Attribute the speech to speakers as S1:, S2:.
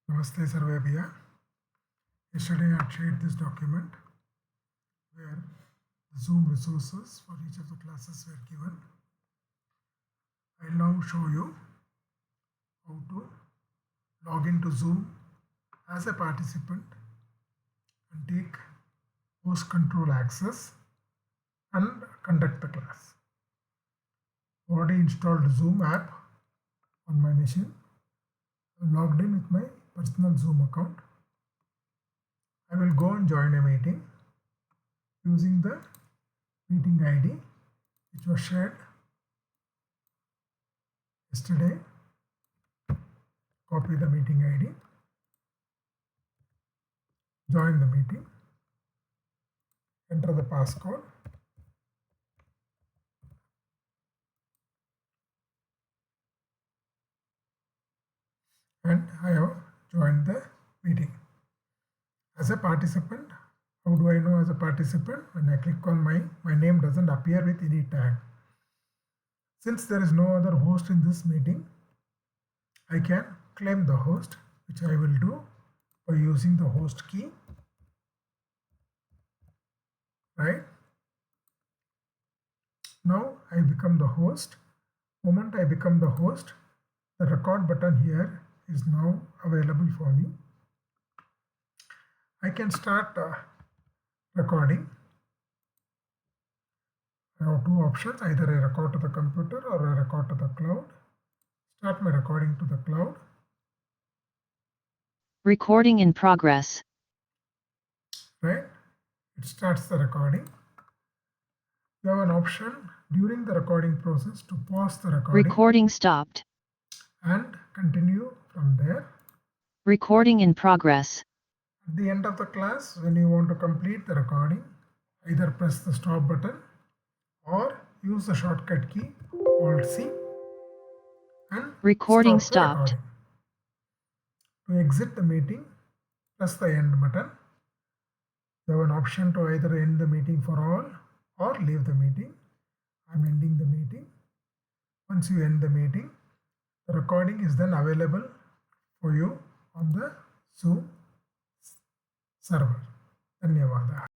S1: Namaste Sarvebhya. Yesterday I shared this document where the Zoom resources for each of the classes were given. I'll now show you how to log into Zoom as a participant and take host control access and conduct the class. Already installed Zoom app on my machine. I'm logged in with my personal Zoom account. I will go and join a meeting using the meeting ID which was shared yesterday. Copy the meeting ID, join the meeting, enter the passcode, and I have joined the meeting. As a participant, how do I know as a participant? When I click on my name doesn't appear with any tag. Since there is no other host in this meeting, I can claim the host, which I will do by using the host key. Right? Now I become the host. Moment I become the host, the record button here is now available for me. I can start recording. I have two options, either I record to the computer or I record to the cloud. Start my recording to the cloud.
S2: Recording in progress.
S1: Right? It starts the recording. You have an option during the recording process to pause the recording.
S2: Recording stopped.
S1: And continue from there.
S2: Recording in progress.
S1: At the end of the class, when you want to complete the recording, either press the stop button or use the shortcut key Alt-C and
S2: Recording
S1: stop the
S2: stopped.
S1: recording. To exit the meeting, press the end button. You have an option to either end the meeting for all or leave the meeting. I'm ending the meeting. Once you end the meeting, the recording is then available for you on the Zoom server. Dhanyavada.